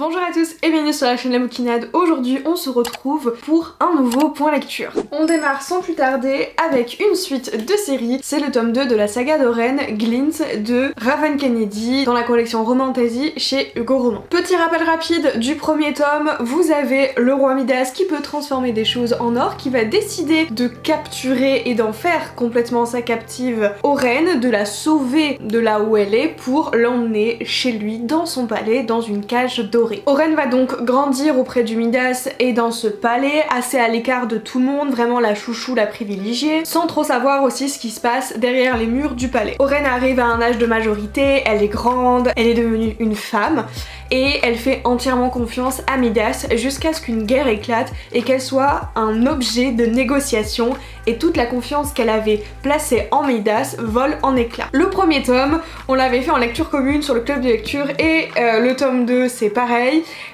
Bonjour à tous et bienvenue sur la chaîne La Bouquinade. Aujourd'hui on se retrouve pour un nouveau point lecture. On démarre sans plus tarder avec une suite de séries. C'est le tome 2 de la saga d'Oren, Glint de Raven Kennedy dans la collection Romantasy chez Hugo Roman. Petit rappel rapide du premier tome, vous avez le roi Midas qui peut transformer des choses en or, qui va décider de capturer et d'en faire complètement sa captive Oren, de la sauver de là où elle est pour l'emmener chez lui dans son palais, dans une cage dorée. Oren va donc grandir auprès du Midas et dans ce palais, assez à l'écart de tout le monde, vraiment la chouchou, la privilégiée, sans trop savoir aussi ce qui se passe derrière les murs du palais. Oren arrive à un âge de majorité, elle est grande, elle est devenue une femme et elle fait entièrement confiance à Midas jusqu'à ce qu'une guerre éclate et qu'elle soit un objet de négociation et toute la confiance qu'elle avait placée en Midas vole en éclats. Le premier tome, on l'avait fait en lecture commune sur le club de lecture et le tome 2 c'est pareil.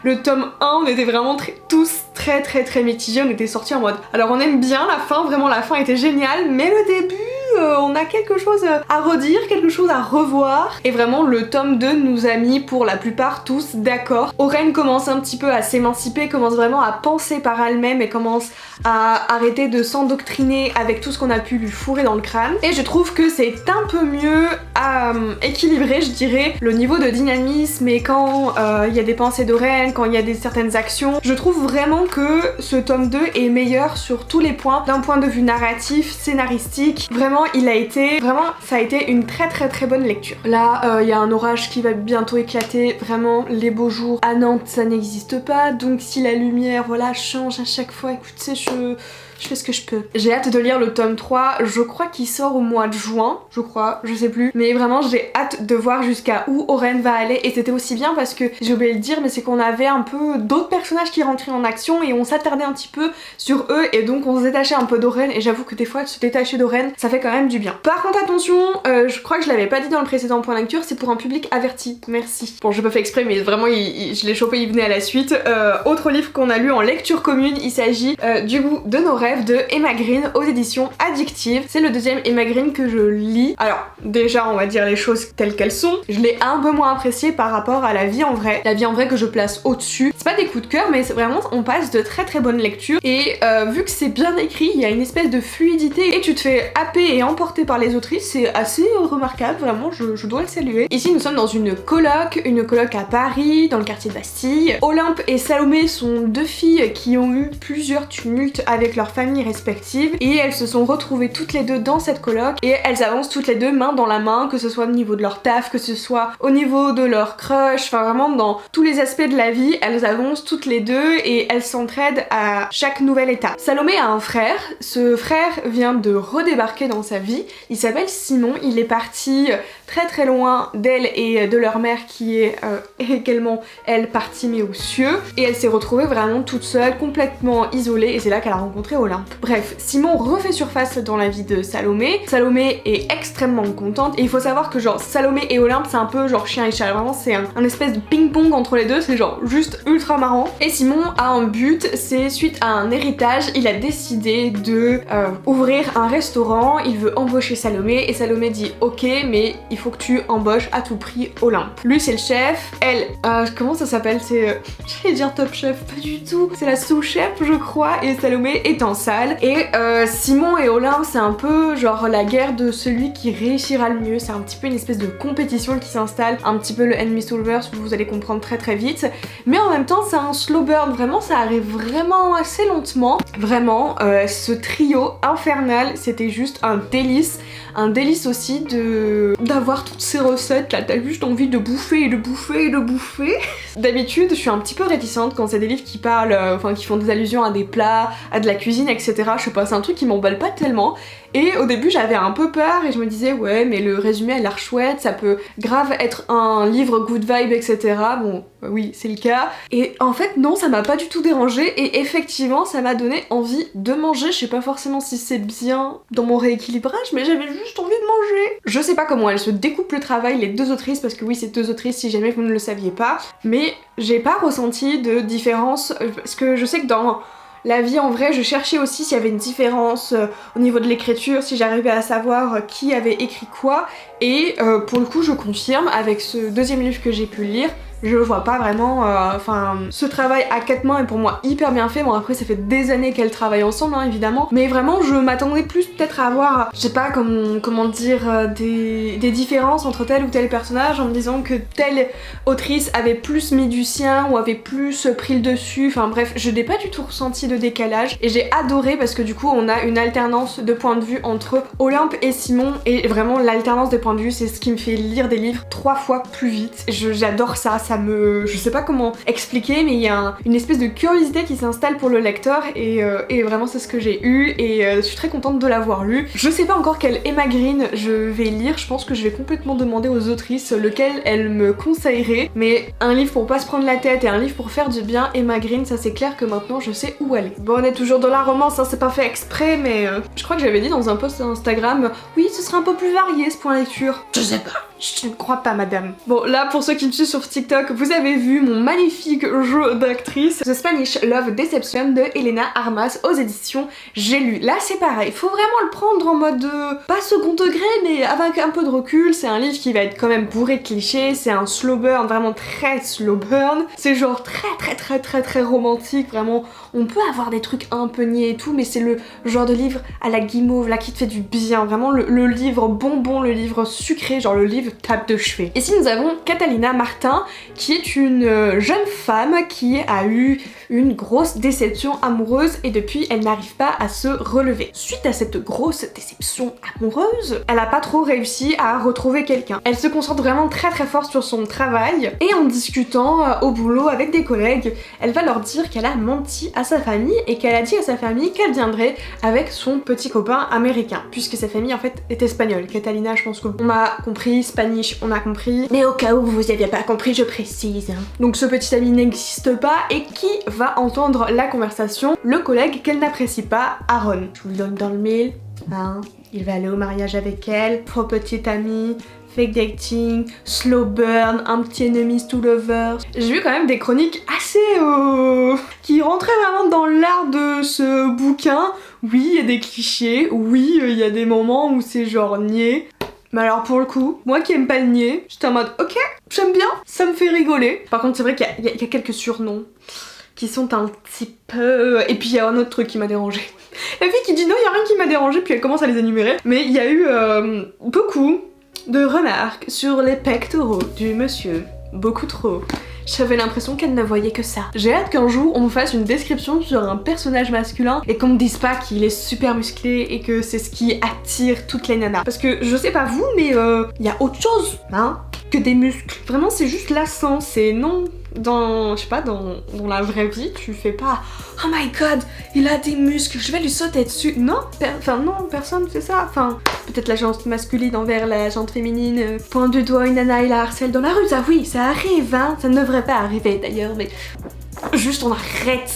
Le tome 1 on était vraiment tous très mitigés, on était sortis en mode alors on aime bien la fin, vraiment la fin était géniale, mais le début on a quelque chose à redire, quelque chose à revoir. Et vraiment le tome 2 nous a mis pour la plupart tous d'accord. Oren commence un petit peu à s'émanciper, commence vraiment à penser par elle-même et commence à arrêter de s'endoctriner avec tout ce qu'on a pu lui fourrer dans le crâne. Et je trouve que c'est un peu mieux à équilibrer, je dirais, le niveau de dynamisme et quand il y a des pensées d'Oren, quand il y a certaines actions. Je trouve vraiment que ce tome 2 est meilleur sur tous les points, d'un point de vue narratif, scénaristique. Vraiment ça a été une très bonne lecture. Là il y a un orage qui va bientôt éclater, vraiment les beaux jours à Nantes ça n'existe pas, donc si la lumière voilà change à chaque fois, écoutez je fais ce que je peux. J'ai hâte de lire le tome 3, je crois qu'il sort au mois de juin, je sais plus. Mais vraiment j'ai hâte de voir jusqu'à où Oren va aller et c'était aussi bien parce que, j'ai oublié de le dire, mais c'est qu'on avait un peu d'autres personnages qui rentraient en action et on s'attardait un petit peu sur eux et donc on se détachait un peu d'Oren et j'avoue que des fois se détacher d'Oren ça fait quand même du bien. Par contre attention, je crois que je l'avais pas dit dans le précédent point lecture, c'est pour un public averti, merci. Bon j'ai pas fait exprès mais vraiment je l'ai chopé, il venait à la suite. Autre livre qu'on a lu en lecture commune, il s'agit du goût de nos rêves de Emma Green aux éditions Addictive. C'est le deuxième Emma Green que je lis. Alors déjà on va dire les choses telles qu'elles sont. Je l'ai un peu moins apprécié par rapport à La vie en vrai. La vie en vrai que je place au-dessus. C'est pas des coups de cœur mais vraiment on passe de très bonnes lectures et vu que c'est bien écrit, il y a une espèce de fluidité et tu te fais happer et emporter par les autrices, c'est assez remarquable, vraiment je dois le saluer. Ici nous sommes dans une coloc à Paris, dans le quartier de Bastille. Olympe et Salomé sont deux filles qui ont eu plusieurs tumultes avec leur famille respectives et elles se sont retrouvées toutes les deux dans cette coloc et elles avancent toutes les deux main dans la main, que ce soit au niveau de leur taf, que ce soit au niveau de leur crush, enfin vraiment dans tous les aspects de la vie, elles avancent toutes les deux et elles s'entraident à chaque nouvelle étape. Salomé a un frère, ce frère vient de redébarquer dans sa vie, il s'appelle Simon, il est parti très loin d'elle et de leur mère qui est également elle partie mais aux cieux et elle s'est retrouvée vraiment toute seule, complètement isolée et c'est là qu'elle a rencontré Olympe. Bref, Simon refait surface dans la vie de Salomé. Salomé est extrêmement contente et il faut savoir que genre Salomé et Olympe c'est un peu genre chien et chat, vraiment c'est un espèce de ping-pong entre les deux, c'est genre juste ultra marrant. Et Simon a un but, c'est suite à un héritage, il a décidé de ouvrir un restaurant, il veut embaucher Salomé et Salomé dit ok mais il faut que tu embauches à tout prix Olympe. Lui c'est le chef, elle, comment ça s'appelle, c'est, j'allais dire top chef, pas du tout, c'est la sous-chef je crois et Salomé est en salle et Simon et Olympe c'est un peu genre la guerre de celui qui réussira le mieux, c'est un petit peu une espèce de compétition qui s'installe, un petit peu le Enemy Solvers, vous allez comprendre très vite, mais en même temps c'est un slow burn, vraiment ça arrive vraiment assez lentement, vraiment ce trio infernal c'était juste un délice aussi d'avoir toutes ces recettes là, t'as juste envie de bouffer et de bouffer et de bouffer. D'habitude je suis un petit peu réticente quand c'est des livres qui parlent, enfin qui font des allusions à des plats, à de la cuisine etc, je sais pas, c'est un truc qui m'emballe pas tellement et au début j'avais un peu peur et je me disais ouais mais le résumé a l'air chouette, ça peut grave être un livre good vibe etc, bon oui c'est le cas et en fait non ça m'a pas du tout dérangé et effectivement ça m'a donné envie de manger, je sais pas forcément si c'est bien dans mon rééquilibrage mais j'avais juste envie de manger. Je sais pas comment elles se découpent le travail les deux autrices parce que oui c'est deux autrices si jamais vous ne le saviez pas, mais j'ai pas ressenti de différence parce que je sais que dans La vie en vrai, je cherchais aussi s'il y avait une différence au niveau de l'écriture, si j'arrivais à savoir qui avait écrit quoi, et pour le coup je confirme, avec ce deuxième livre que j'ai pu lire, je vois pas vraiment, enfin, ce travail à 4 mains est pour moi hyper bien fait. Bon après ça fait des années qu'elles travaillent ensemble hein, évidemment, mais vraiment je m'attendais plus peut-être à avoir, je sais pas comment dire, des différences entre tel ou tel personnage en me disant que telle autrice avait plus mis du sien ou avait plus pris le dessus, enfin bref, je n'ai pas du tout ressenti de décalage et j'ai adoré parce que du coup on a une alternance de points de vue entre Olympe et Simon et vraiment l'alternance des points de vue c'est ce qui me fait lire des livres 3 fois plus vite. J'adore ça, je sais pas comment expliquer mais il y a une espèce de curiosité qui s'installe pour le lecteur et vraiment c'est ce que j'ai eu et je suis très contente de l'avoir lu. Je sais pas encore quel Emma Green je vais lire, je pense que je vais complètement demander aux autrices lequel elles me conseilleraient, mais un livre pour pas se prendre la tête et un livre pour faire du bien, Emma Green, ça c'est clair que maintenant je sais où aller. Bon on est toujours dans la romance, hein, c'est pas fait exprès mais je crois que j'avais dit dans un post Instagram, oui ce serait un peu plus varié ce point lecture. Je sais pas. Je ne crois pas madame. Bon là pour ceux qui me suivent sur TikTok, vous avez vu mon magnifique jeu d'actrice The Spanish Love Deception de Elena Armas aux éditions J'ai lu. Là c'est pareil, faut vraiment le prendre en mode pas second degré mais avec un peu de recul. C'est un livre qui va être quand même bourré de clichés, c'est un slow burn, vraiment très slow burn. C'est genre très romantique, vraiment on peut avoir des trucs un peu niais et tout mais c'est le genre de livre à la guimauve là qui te fait du bien, vraiment le livre bonbon, le livre sucré, genre le livre tape de chevet. Ici nous avons Catalina Martin qui est une jeune femme qui a eu une grosse déception amoureuse et depuis elle n'arrive pas à se relever. Suite à cette grosse déception amoureuse, elle a pas trop réussi à retrouver quelqu'un. Elle se concentre vraiment très fort sur son travail et en discutant au boulot avec des collègues, elle va leur dire qu'elle a menti à sa famille et qu'elle a dit à sa famille qu'elle viendrait avec son petit copain américain puisque sa famille en fait est espagnole. Catalina, je pense qu'on a compris, Spanish on a compris, mais au cas où vous aviez pas compris je précise. Donc ce petit ami n'existe pas et qui va entendre la conversation? Le collègue qu'elle n'apprécie pas, Aaron. Je vous le donne dans le mille, hein. Il va aller au mariage avec elle, faux petit ami, fake dating, slow burn, un petit enemies to lovers. J'ai vu quand même des chroniques assez qui rentraient vraiment dans l'art de ce bouquin. Oui, il y a des clichés, oui, il y a des moments où c'est genre niais. Mais alors pour le coup, moi qui aime pas le niais, j'étais en mode ok, j'aime bien, ça me fait rigoler. Par contre c'est vrai qu'il y a quelques surnoms qui sont un petit peu... Et puis il y a un autre truc qui m'a dérangé. La fille qui dit non, il y a rien qui m'a dérangé, puis elle commence à les énumérer. Mais il y a eu beaucoup de remarques sur les pectoraux du monsieur. Beaucoup trop. J'avais l'impression qu'elle ne voyait que ça. J'ai hâte qu'un jour on me fasse une description sur un personnage masculin et qu'on me dise pas qu'il est super musclé et que c'est ce qui attire toutes les nanas. Parce que je sais pas vous mais il y a autre chose hein que des muscles. Vraiment c'est juste lassant, c'est non... Dans, je sais pas, dans la vraie vie, tu fais pas oh my god, il a des muscles, je vais lui sauter dessus. Non, non, personne fait ça. Enfin, peut-être la jante masculine envers la jante féminine, pointe du doigt une nana et la harcèle dans la rue, ça oui, ça arrive, hein. Ça ne devrait pas arriver d'ailleurs, mais juste on arrête,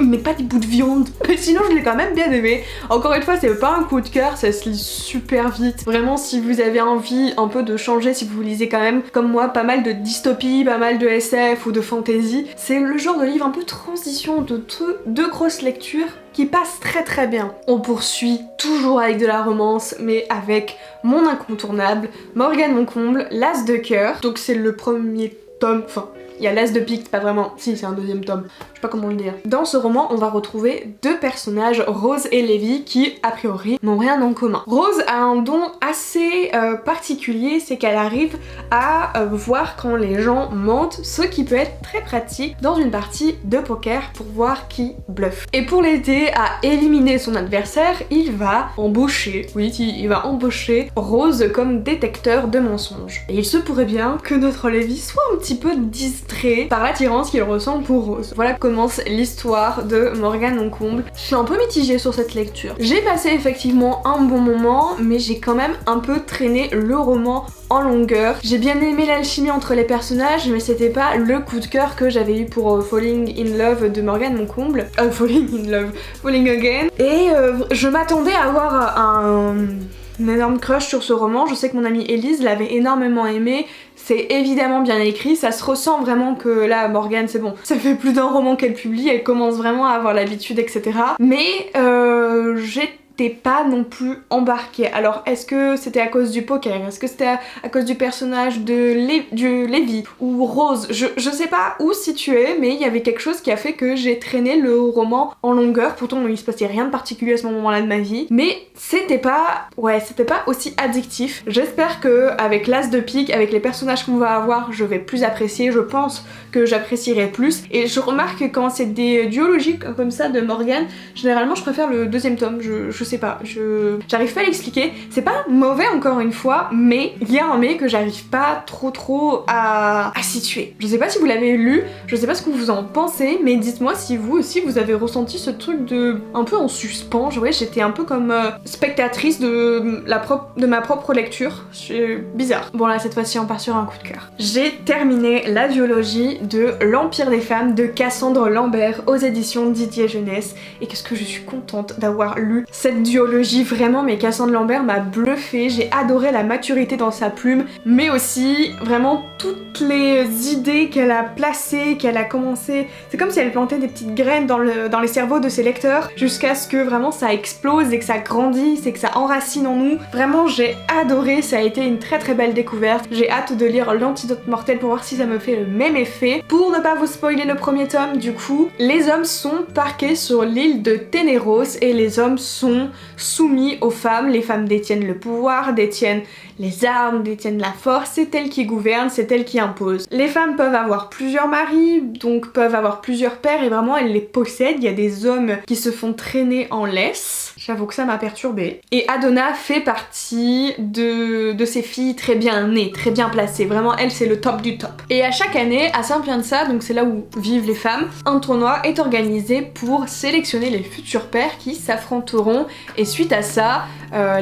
on met pas des bouts de viande. Mais sinon je l'ai quand même bien aimé. Encore une fois c'est pas un coup de cœur, ça se lit super vite. Vraiment si vous avez envie un peu de changer, si vous lisez quand même comme moi pas mal de dystopie, pas mal de SF ou de fantasy, c'est le genre de livre un peu transition de deux grosses lectures qui passe très bien. On poursuit toujours avec de la romance mais avec mon incontournable, Morgane Moncomble, l'As de cœur. Donc c'est le premier tome, enfin il y a l'As de pique, pas vraiment, si c'est un deuxième tome, je sais pas comment le dire. Dans ce roman, on va retrouver deux personnages, Rose et Lévi, qui a priori n'ont rien en commun. Rose a un don assez particulier, c'est qu'elle arrive à voir quand les gens mentent, ce qui peut être très pratique dans une partie de poker pour voir qui bluffe. Et pour l'aider à éliminer son adversaire, il va embaucher, oui, il va embaucher Rose comme détecteur de mensonges. Et il se pourrait bien que notre Lévi soit un petit peu distrait par l'attirance qu'il ressent pour Rose. Voilà commence l'histoire de Morgane Moncomble. Je suis un peu mitigée sur cette lecture. J'ai passé effectivement un bon moment, mais j'ai quand même un peu traîné le roman en longueur. J'ai bien aimé l'alchimie entre les personnages, mais c'était pas le coup de cœur que j'avais eu pour Falling in Love de Morgane Moncomble. Falling in Love, Falling Again. Et je m'attendais à avoir un énorme crush sur ce roman. Je sais que mon amie Elise l'avait énormément aimé. C'est évidemment bien écrit, ça se ressent vraiment que là, Morgane, c'est bon. Ça fait plus d'un roman qu'elle publie, elle commence vraiment à avoir l'habitude, etc. Mais j'ai t'es pas non plus embarqué. Alors est-ce que c'était à cause du poker? Est-ce que c'était à cause du personnage de Lévi ou Rose? Je sais pas où situer, mais il y avait quelque chose qui a fait que j'ai traîné le roman en longueur. Pourtant il se passait rien de particulier à ce moment-là de ma vie, mais c'était pas aussi addictif. J'espère que avec l'as de pique, avec les personnages qu'on va avoir, je vais plus apprécier. Je pense que j'apprécierai plus. Et je remarque que quand c'est des duologies comme ça de Morgane, généralement je préfère le deuxième tome. Je sais pas, j'arrive pas à l'expliquer. C'est pas mauvais encore une fois, mais il y a un mais que j'arrive pas trop à situer. Je sais pas si vous l'avez lu, je sais pas ce que vous en pensez, mais dites-moi si vous aussi vous avez ressenti ce truc de un peu en suspens. Ouais, j'étais un peu comme spectatrice de ma propre lecture. C'est bizarre. Bon là cette fois-ci on part sur un coup de cœur. J'ai terminé la duologie de L'Empire des femmes de Cassandre Lambert aux éditions Didier Jeunesse, et qu'est-ce que je suis contente d'avoir lu cette duologie, vraiment. Mais Cassandre Lambert m'a bluffée, j'ai adoré la maturité dans sa plume, mais aussi vraiment toutes les idées qu'elle a placées, qu'elle a commencé, c'est comme si elle plantait des petites graines dans les cerveaux de ses lecteurs jusqu'à ce que vraiment ça explose et que ça grandisse et que ça enracine en nous. Vraiment j'ai adoré, ça a été une très belle découverte. J'ai hâte de lire L'Antidote Mortel pour voir si ça me fait le même effet. Pour ne pas vous spoiler le premier tome, du coup, les hommes sont parqués sur l'île de Ténéros et les hommes sont soumis aux femmes. Les femmes détiennent le pouvoir, détiennent les armes, détiennent la force, c'est elles qui gouvernent, c'est elles qui imposent. Les femmes peuvent avoir plusieurs maris, donc peuvent avoir plusieurs pères, et vraiment elles les possèdent. Il y a des hommes qui se font traîner en laisse. J'avoue que ça m'a perturbée. Et Adona fait partie de ces filles très bien nées, très bien placées. Vraiment, elle, c'est le top du top. Et à chaque année, à Saint-Pienza, donc c'est là où vivent les femmes, un tournoi est organisé pour sélectionner les futurs pères qui s'affronteront. Et suite à ça,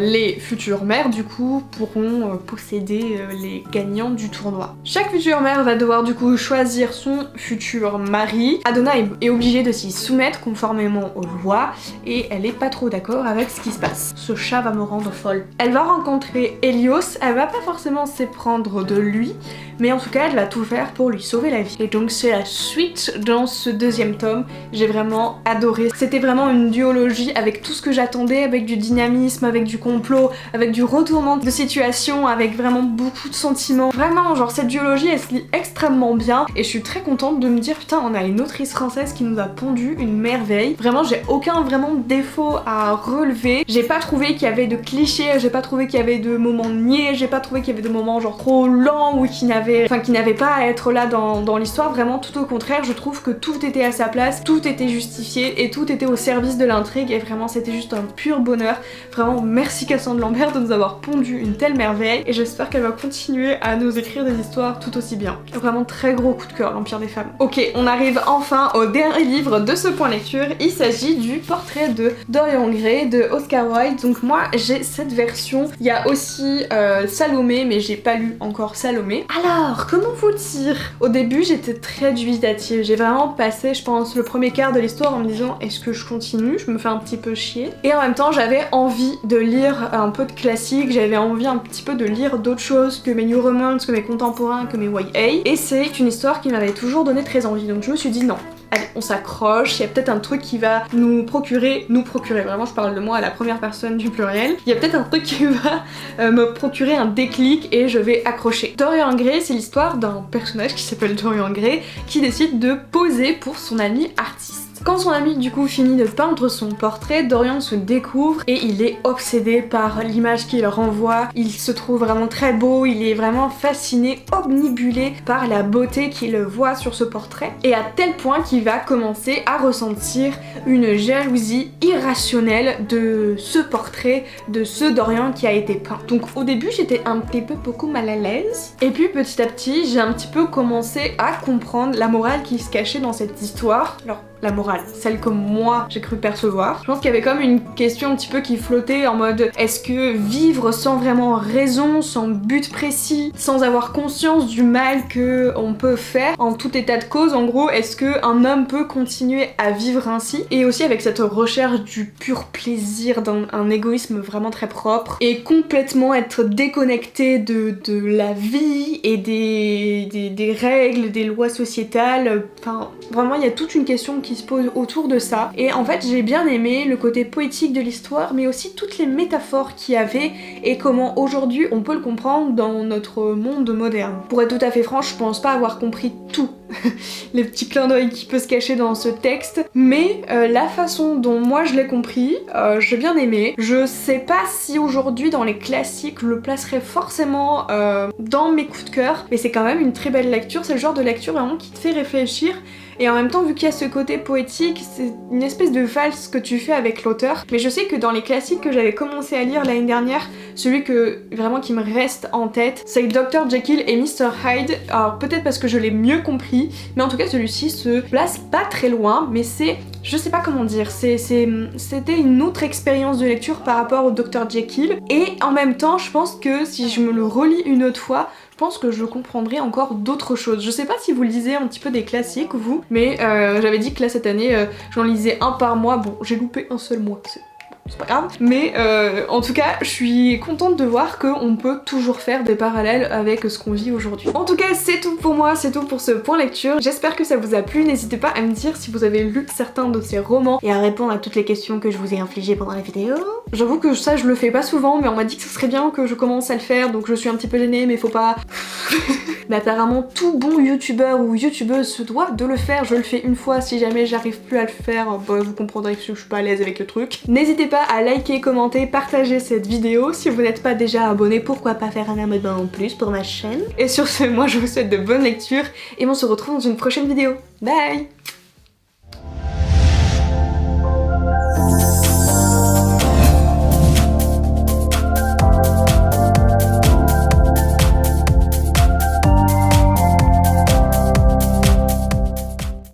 les futures mères, du coup, pourront posséder les gagnants du tournoi. Chaque future mère va devoir, du coup, choisir son futur mari. Adona est obligée de s'y soumettre conformément aux lois, et elle est pas trop d'accord avec ce qui se passe. Ce chat va me rendre folle. Elle va rencontrer Hélios, elle va pas forcément s'éprendre de lui, mais en tout cas elle va tout faire pour lui sauver la vie. Et donc c'est la suite dans ce deuxième tome. J'ai vraiment adoré. C'était vraiment une duologie avec tout ce que j'attendais, avec du dynamisme, avec du complot, avec du retournement de situation, avec vraiment beaucoup de sentiments. Vraiment, genre cette duologie elle se lit extrêmement bien, et je suis très contente de me dire putain, on a une autrice française qui nous a pondu une merveille. Vraiment, j'ai aucun vraiment défaut à relever. J'ai pas trouvé qu'il y avait de clichés, j'ai pas trouvé qu'il y avait de moments niais, j'ai pas trouvé qu'il y avait de moments genre trop lents ou qui n'avaient pas à être là dans l'histoire. Vraiment tout au contraire, je trouve que tout était à sa place, tout était justifié et tout était au service de l'intrigue, et vraiment c'était juste un pur bonheur. Vraiment merci Cassandre Lambert de nous avoir pondu une telle merveille, et j'espère qu'elle va continuer à nous écrire des histoires tout aussi bien. Vraiment très gros coup de cœur, L'Empire des femmes. Ok, on arrive enfin au dernier livre de ce point lecture. Il s'agit du Portrait de Dorian Gray de Oscar Wilde. Donc moi j'ai cette version. Il y a aussi Salomé, mais j'ai pas lu encore Salomé. Alors comment vous dire, au début j'étais très dubitative. J'ai vraiment passé, je pense, le premier quart de l'histoire en me disant est-ce que je continue, je me fais un petit peu chier. Et en même temps j'avais envie de lire un peu de classique, j'avais envie un petit peu de lire d'autres choses que mes New Romance, que mes contemporains, que mes YA. Et c'est une histoire qui m'avait toujours donné très envie. Donc je me suis dit non, allez, on s'accroche, il y a peut-être un truc qui va nous procurer, vraiment je parle de moi à la première personne du pluriel, il y a peut-être un truc qui va me procurer un déclic et je vais accrocher. Dorian Gray, c'est l'histoire d'un personnage qui s'appelle Dorian Gray qui décide de poser pour son ami artiste. Quand son ami du coup finit de peindre son portrait, Dorian se découvre et il est obsédé par l'image qu'il renvoie. Il se trouve vraiment très beau, il est vraiment fasciné, obnubilé par la beauté qu'il voit sur ce portrait, et à tel point qu'il va commencer à ressentir une jalousie irrationnelle de ce portrait, de ce Dorian qui a été peint. Donc au début j'étais un petit peu beaucoup mal à l'aise, et puis petit à petit j'ai un petit peu commencé à comprendre la morale qui se cachait dans cette histoire. Alors la morale, celle que moi j'ai cru percevoir. Je pense qu'il y avait comme une question un petit peu qui flottait en mode est-ce que vivre sans vraiment raison, sans but précis, sans avoir conscience du mal que on peut faire en tout état de cause, en gros, est-ce que un homme peut continuer à vivre ainsi? Et aussi avec cette recherche du pur plaisir, d'un égoïsme vraiment très propre, et complètement être déconnecté de la vie et des règles, des lois sociétales. Enfin vraiment il y a toute une question qui qui se pose autour de ça. Et en fait j'ai bien aimé le côté poétique de l'histoire, mais aussi toutes les métaphores qu'il y avait et comment aujourd'hui on peut le comprendre dans notre monde moderne. Pour être tout à fait franche, je pense pas avoir compris tout les petits clins d'œil qui peut se cacher dans ce texte, mais la façon dont moi je l'ai compris, j'ai bien aimé. Je sais pas si aujourd'hui dans les classiques je le placerai forcément dans mes coups de cœur, mais c'est quand même une très belle lecture. C'est le genre de lecture vraiment qui te fait réfléchir. Et en même temps, vu qu'il y a ce côté poétique, c'est une espèce de valse que tu fais avec l'auteur. Mais je sais que dans les classiques que j'avais commencé à lire l'année dernière, celui qui me reste en tête, c'est Dr. Jekyll et Mr. Hyde. Alors peut-être parce que je l'ai mieux compris, mais en tout cas celui-ci se place pas très loin, mais c'est... je sais pas comment dire, c'était une autre expérience de lecture par rapport au Dr. Jekyll. Et en même temps, je pense que si je me le relis une autre fois, je pense que je comprendrai encore d'autres choses. Je sais pas si vous lisez un petit peu des classiques, vous, mais j'avais dit que là, cette année, j'en lisais un par mois. Bon, j'ai loupé un seul mois, c'est pas grave. Mais en tout cas, je suis contente de voir qu'on peut toujours faire des parallèles avec ce qu'on vit aujourd'hui. En tout cas, c'est tout pour moi, c'est tout pour ce point lecture. J'espère que ça vous a plu. N'hésitez pas à me dire si vous avez lu certains de ces romans et à répondre à toutes les questions que je vous ai infligées pendant la vidéo. J'avoue que ça, je le fais pas souvent, mais on m'a dit que ce serait bien que je commence à le faire, donc je suis un petit peu gênée, mais faut pas... Mais apparemment, tout bon youtubeur ou youtubeuse se doit de le faire. Je le fais une fois, si jamais j'arrive plus à le faire, bah, vous comprendrez que je suis pas à l'aise avec le truc. N'hésitez pas à liker, commenter, partager cette vidéo. Si vous n'êtes pas déjà abonné, pourquoi pas faire un abonnement en plus pour ma chaîne. Et sur ce, moi je vous souhaite de bonnes lectures et on se retrouve dans une prochaine vidéo. Bye!